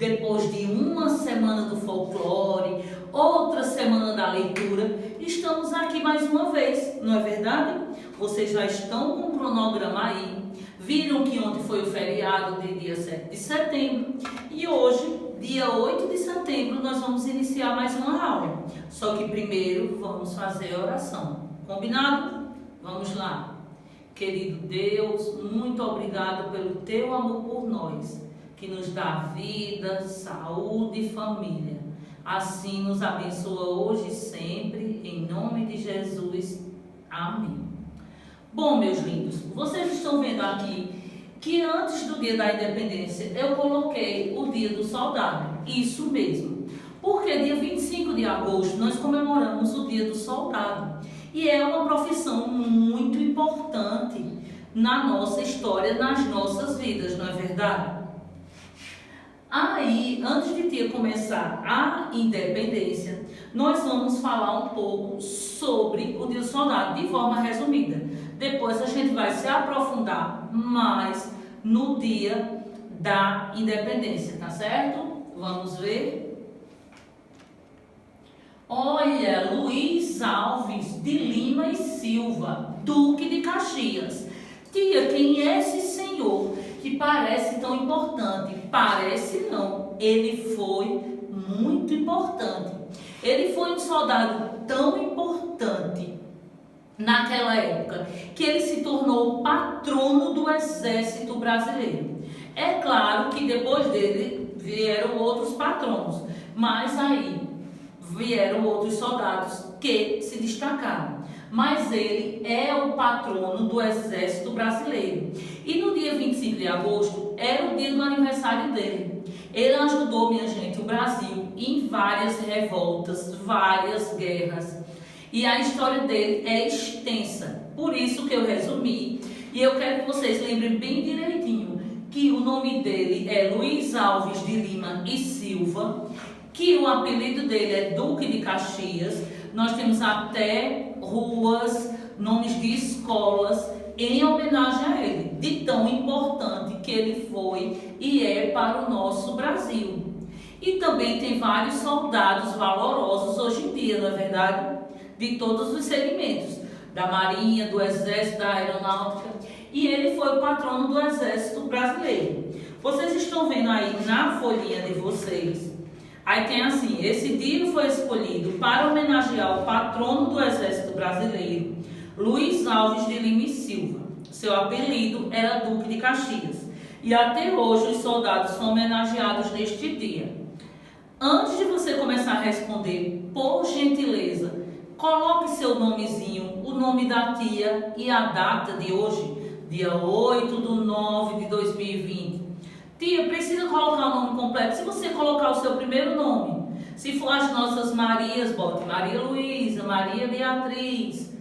depois de uma semana do folclore, outra semana da leitura, estamos aqui mais uma vez, não é verdade? Vocês já estão com o cronograma aí, viram que ontem foi o feriado de dia 7 de setembro e hoje, dia 8 de setembro, nós vamos iniciar mais uma aula. Só que primeiro vamos fazer a oração. Combinado? Vamos lá. Querido Deus, muito obrigado pelo teu amor por nós, que nos dá vida, saúde e família. Assim nos abençoa hoje e sempre, em nome de Jesus. Amém. Bom, meus lindos, vocês estão vendo aqui que antes do dia da independência eu coloquei o dia do soldado. Isso mesmo. Porque dia 25 de agosto nós comemoramos o dia do soldado. E é uma profissão muito importante na nossa história, nas nossas vidas, não é verdade? Aí, antes de ter começar a independência, nós vamos falar um pouco sobre o dia do soldado, de forma resumida. Depois a gente vai se aprofundar mais no dia da independência, tá certo? Vamos ver? Olha, Luiz Alves de Lima e Silva, Duque de Caxias. Tia, quem é esse senhor que parece tão importante? Parece não, ele foi muito importante. Ele foi um soldado tão importante naquela época que ele se tornou patrono do exército brasileiro. É claro que depois dele vieram outros patronos, mas aí vieram outros soldados que se destacaram. Mas ele é o patrono do exército brasileiro. E no dia 25 de agosto era o dia do aniversário dele. Ele ajudou, minha gente, o Brasil em várias revoltas, várias guerras. E a história dele é extensa. Por isso que eu resumi. E eu quero que vocês lembrem bem direitinho que o nome dele é Luiz Alves de Lima e Silva, que o apelido dele é Duque de Caxias. Nós temos até ruas, nomes de escolas em homenagem a ele, de tão importante que ele foi e é para o nosso Brasil. E também tem vários soldados valorosos hoje em dia, não é verdade? De todos os segmentos, da Marinha, do Exército, da Aeronáutica, e ele foi o patrono do Exército Brasileiro. Vocês estão vendo aí na folhinha de vocês, aí tem assim: esse dia foi escolhido para homenagear o patrono do Exército Brasileiro, Luiz Alves de Lima e Silva. Seu apelido era Duque de Caxias. E até hoje os soldados são homenageados neste dia. Antes de você começar a responder, por gentileza, coloque seu nomezinho, o nome da tia e a data de hoje, dia 8/9/2020. Tia, precisa colocar o nome completo. Se você colocar o seu primeiro nome, se for as nossas Marias, bote Maria Luísa, Maria Beatriz,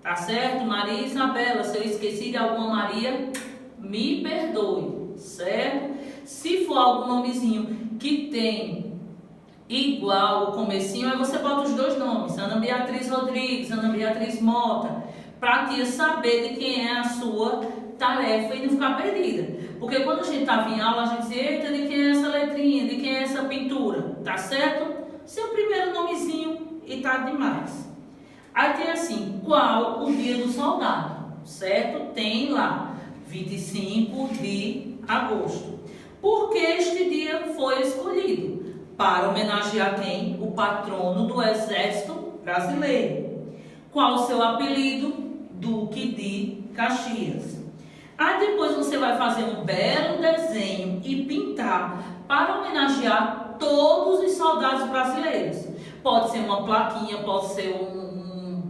tá certo? Maria Isabela. Se eu esqueci de alguma Maria, me perdoe, certo? Se for algum nomezinho que tem igual o comecinho, aí você bota os dois nomes, Ana Beatriz Rodrigues, Ana Beatriz Mota, para a tia saber de quem é a sua tarefa e não ficar perdida. Porque quando a gente estava em aula, a gente dizia: eita, de quem é essa letrinha, de quem é essa pintura, tá certo? Seu primeiro nomezinho e tá demais. Aí tem assim: qual o dia do soldado, certo? Tem lá 25 de agosto. Por que este dia foi escolhido? Para homenagear quem? O patrono do Exército Brasileiro. Qual o seu apelido? Duque de Caxias. Aí depois você vai fazer um belo desenho e pintar para homenagear todos os soldados brasileiros. Pode ser uma plaquinha, pode ser um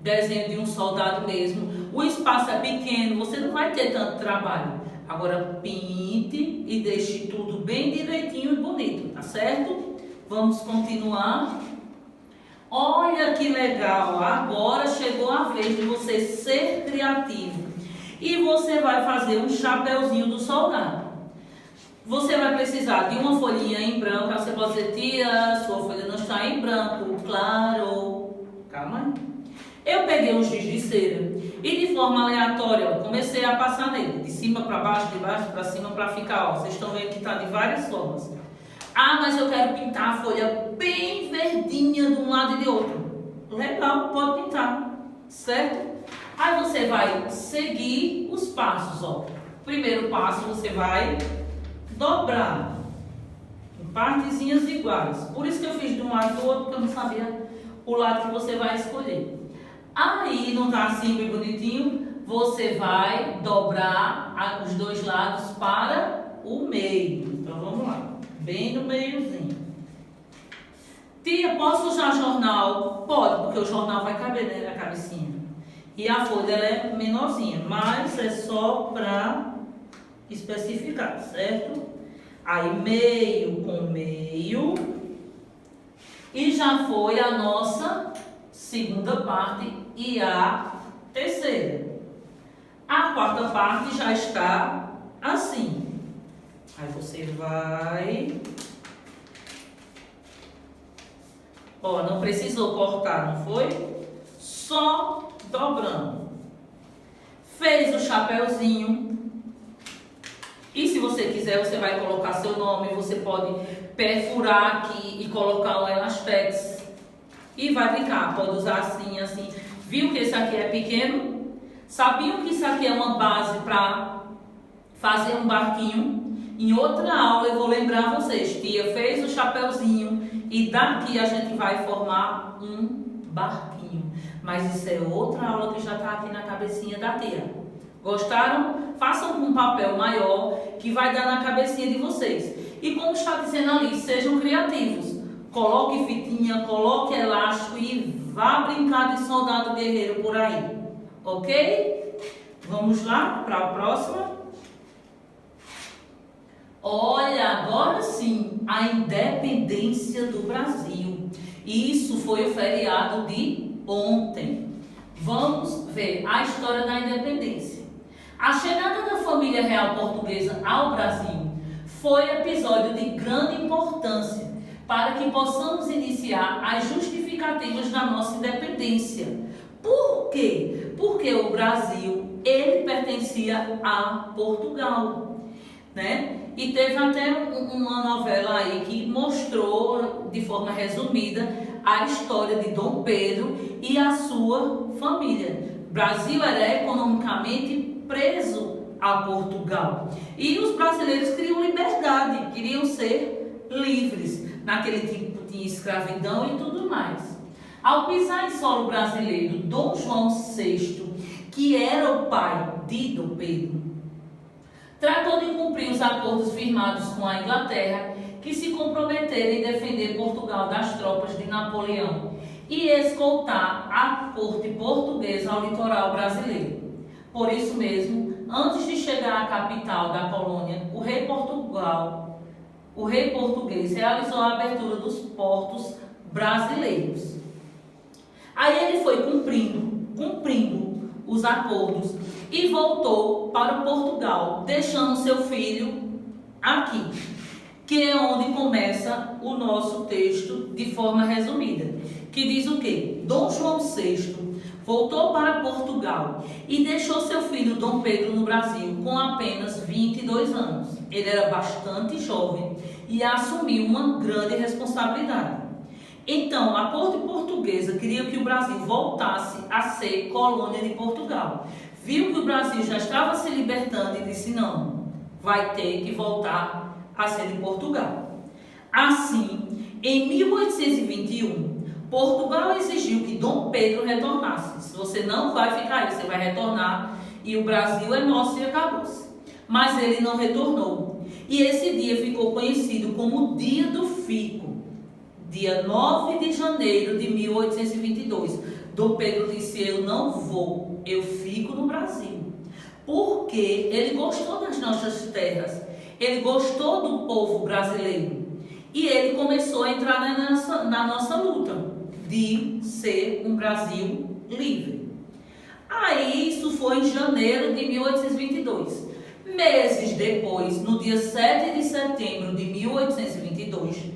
desenho de um soldado mesmo. O espaço é pequeno, você não vai ter tanto trabalho. Agora pinte e deixe tudo bem direitinho e bonito, tá certo? Vamos continuar. Olha que legal, agora chegou a vez de você ser criativo. E você vai fazer um chapeuzinho do soldado. Você vai precisar de uma folhinha em branco. Você pode dizer: tia, sua folha não está em branco. Claro. Calma aí. Eu peguei um giz de cera e de forma aleatória, ó, comecei a passar nele. De cima para baixo, de baixo para cima, para ficar, ó. Vocês estão vendo que está de várias formas. Ah, mas eu quero pintar a folha bem verdinha de um lado e de outro. Legal, pode pintar, certo? Aí você vai seguir os passos, ó. Primeiro passo, você vai dobrar em partezinhas iguais. Por isso que eu fiz de um lado do outro, porque eu não sabia o lado que você vai escolher. Aí, não tá assim bem bonitinho? Você vai dobrar os dois lados para o meio. Então, vamos lá. Bem no meiozinho. Tia, posso usar jornal? Pode, porque o jornal vai caber, né, na cabecinha. E a folha ela é menorzinha, mas é só para especificar, certo? Aí, meio com meio. E já foi a nossa segunda parte e a terceira. A quarta parte já está assim. Aí você vai... Ó, não precisou cortar, não foi? Só dobrando. Fez o chapéuzinho. E se você quiser, você vai colocar seu nome. Você pode perfurar aqui e colocar um elastex. E vai brincar. Pode usar assim, assim. Viu que esse aqui é pequeno? Sabiam que isso aqui é uma base para fazer um barquinho? Em outra aula eu vou lembrar vocês. Tia fez o chapéuzinho e daqui a gente vai formar um barquinho. Mas isso é outra aula que já está aqui na cabecinha da tia. Gostaram? Façam com um papel maior que vai dar na cabecinha de vocês. E como está dizendo ali, sejam criativos. Coloque fitinha, coloque elástico e vá brincar de soldado guerreiro por aí. Ok? Vamos lá para a próxima. Olha, agora sim, a independência do Brasil. Isso foi o feriado de ontem. Vamos ver a história da independência. A chegada da família real portuguesa ao Brasil foi episódio de grande importância para que possamos iniciar as justificativas da nossa independência. Por quê? Porque o Brasil, ele pertencia a Portugal, né? E teve até uma novela aí que mostrou, de forma resumida, a história de Dom Pedro e a sua família. O Brasil era economicamente preso a Portugal. E os brasileiros queriam liberdade, queriam ser livres. Naquele tempo tinha escravidão e tudo mais. Ao pisar em solo brasileiro, Dom João VI, que era o pai de Dom Pedro, tratou de cumprir os acordos firmados com a Inglaterra, que se comprometeram em defender Portugal das tropas de Napoleão e escoltar a corte portuguesa ao litoral brasileiro. Por isso mesmo, antes de chegar à capital da colônia, o rei português realizou a abertura dos portos brasileiros. Aí ele foi cumprindo os acordos e voltou para o Portugal, deixando seu filho aqui, que é onde começa o nosso texto de forma resumida, que diz o quê? Dom João VI voltou para Portugal e deixou seu filho Dom Pedro no Brasil com apenas 22 anos. Ele era bastante jovem e assumiu uma grande responsabilidade. Então, a corte portuguesa queria que o Brasil voltasse a ser colônia de Portugal. Viu que o Brasil já estava se libertando e disse, não, vai ter que voltar a ser de Portugal. Assim, em 1821, Portugal exigiu que Dom Pedro retornasse. Se você não vai ficar aí, você vai retornar e o Brasil é nosso e acabou-se. Mas ele não retornou. E esse dia ficou conhecido como Dia do Fico. Dia 9 de janeiro de 1822. Dom Pedro disse, eu não vou, eu fico no Brasil. Porque ele gostou das nossas terras, ele gostou do povo brasileiro. E ele começou a entrar na nossa luta de ser um Brasil livre. Aí isso foi em janeiro de 1822. Meses depois, no dia 7 de setembro de 1822,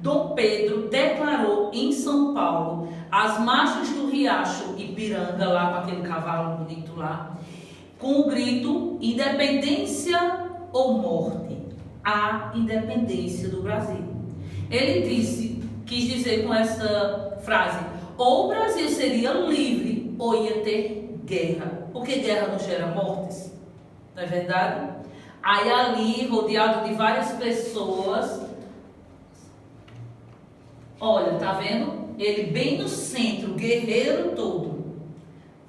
Dom Pedro declarou em São Paulo, às margens do Riacho Ipiranga, lá com aquele cavalo bonito lá, com o grito, independência ou morte, a independência do Brasil. Ele quis dizer com essa frase, ou o Brasil seria livre ou ia ter guerra, porque guerra não gera mortes, não é verdade? Aí ali, rodeado de várias pessoas, olha, tá vendo? Ele bem no centro, guerreiro todo,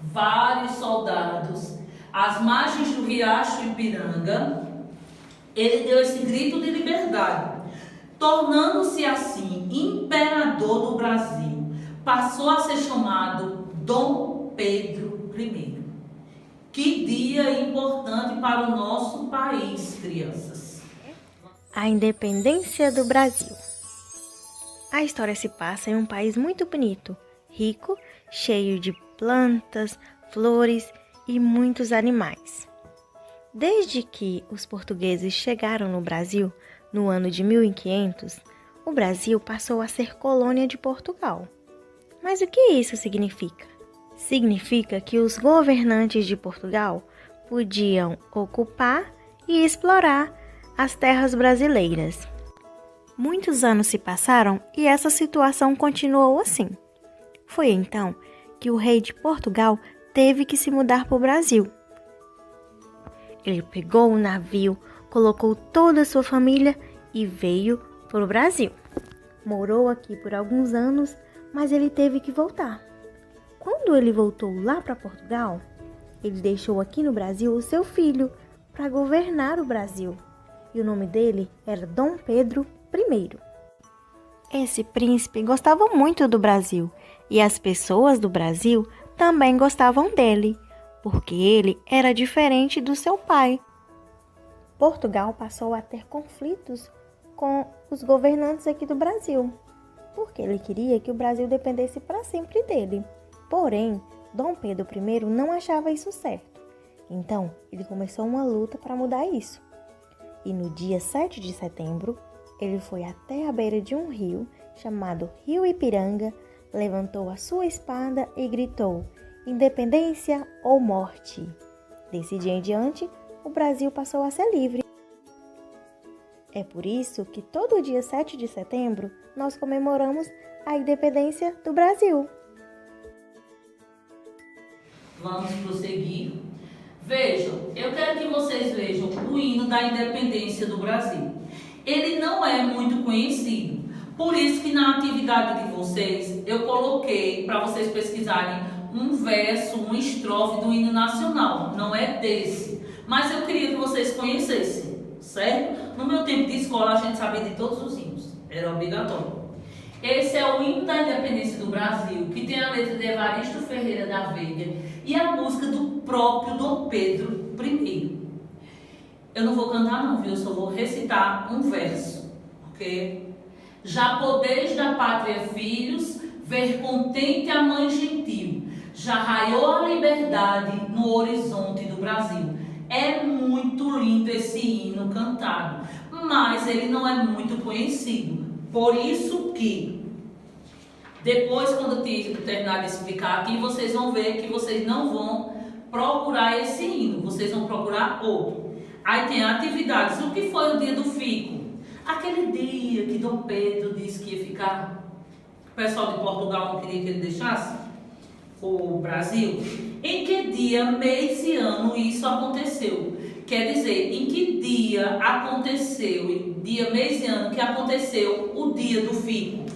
vários soldados, às margens do riacho Ipiranga, ele deu esse grito de liberdade, tornando-se assim imperador do Brasil. Passou a ser chamado Dom Pedro I. Que dia importante para o nosso país, crianças. A independência do Brasil. A história se passa em um país muito bonito, rico, cheio de plantas, flores e muitos animais. Desde que os portugueses chegaram no Brasil, no ano de 1500, o Brasil passou a ser colônia de Portugal. Mas o que isso significa? Significa que os governantes de Portugal podiam ocupar e explorar as terras brasileiras. Muitos anos se passaram e essa situação continuou assim. Foi então que o rei de Portugal teve que se mudar para o Brasil. Ele pegou um navio, colocou toda a sua família e veio para o Brasil. Morou aqui por alguns anos, mas ele teve que voltar. Quando ele voltou lá para Portugal, ele deixou aqui no Brasil o seu filho para governar o Brasil. E o nome dele era Dom Pedro I. Esse príncipe gostava muito do Brasil e as pessoas do Brasil também gostavam dele, porque ele era diferente do seu pai. Portugal passou a ter conflitos com os governantes aqui do Brasil, porque ele queria que o Brasil dependesse para sempre dele. Porém, Dom Pedro I não achava isso certo. Então, ele começou uma luta para mudar isso. E no dia 7 de setembro, ele foi até a beira de um rio, chamado Rio Ipiranga, levantou a sua espada e gritou: independência ou morte. Desse dia em diante, o Brasil passou a ser livre. É por isso que todo dia 7 de setembro nós comemoramos a independência do Brasil. Vamos prosseguir. Vejam, eu quero que vocês vejam o hino da independência do Brasil. Ele não é muito conhecido, por isso que na atividade de vocês eu coloquei para vocês pesquisarem um verso, uma estrofe do hino nacional. Não é desse, mas eu queria que vocês conhecessem, certo? No meu tempo de escola a gente sabia de todos os hinos, era obrigatório. Esse é o hino da independência do Brasil, que tem a letra de Evaristo Ferreira da Veiga e a música do próprio Dom Pedro I. Eu não vou cantar não, viu? Eu só vou recitar um verso, ok? Já podeis da pátria filhos, ver contente a mãe gentil, já raiou a liberdade no horizonte do Brasil. É muito lindo esse hino cantado, mas ele não é muito conhecido. Por isso que, depois quando eu terminar de explicar aqui, vocês vão ver que vocês não vão procurar esse hino, vocês vão procurar outro. Aí tem atividades. O que foi o dia do fico? Aquele dia que Dom Pedro disse que ia ficar, o pessoal de Portugal não queria que ele deixasse o Brasil. Em que dia, mês e ano isso aconteceu? Quer dizer, em que dia aconteceu, dia, mês e ano que aconteceu o dia do fico?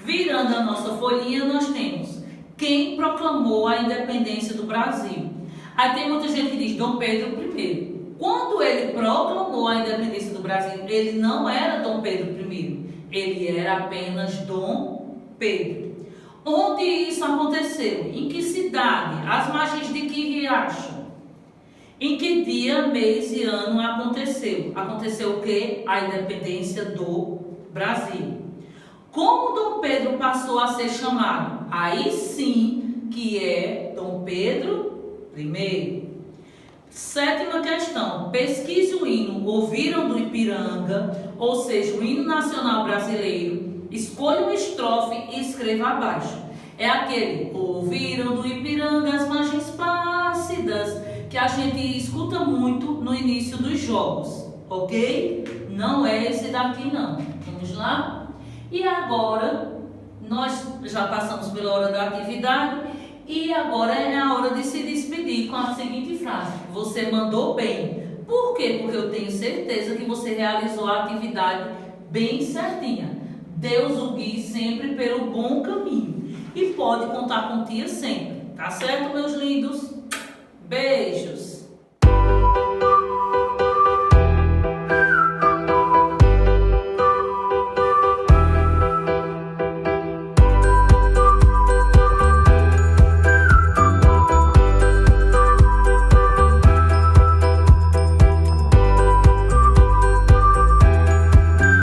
Virando a nossa folhinha, nós temos quem proclamou a independência do Brasil. Aí tem muita gente que diz Dom Pedro I. Quando ele proclamou a independência do Brasil, ele não era Dom Pedro I. Ele era apenas Dom Pedro. Onde isso aconteceu? Em que cidade? Às margens de que riacho? Em que dia, mês e ano aconteceu? Aconteceu o quê? A independência do Brasil. Como Dom Pedro passou a ser chamado? Aí sim que é Dom Pedro I. Sétima questão. Pesquise o hino Ouviram do Ipiranga, ou seja, o hino nacional brasileiro. Escolha uma estrofe e escreva abaixo. É aquele Ouviram do Ipiranga as margens plácidas, que a gente escuta muito no início dos jogos, ok? Não é esse daqui não. Vamos lá? E agora, nós já passamos pela hora da atividade e agora é a hora de se despedir com a seguinte frase: você mandou bem. Por quê? Porque eu tenho certeza que você realizou a atividade bem certinha. Deus o guie sempre pelo bom caminho e pode contar com tia sempre. Tá certo, meus lindos? Beijos!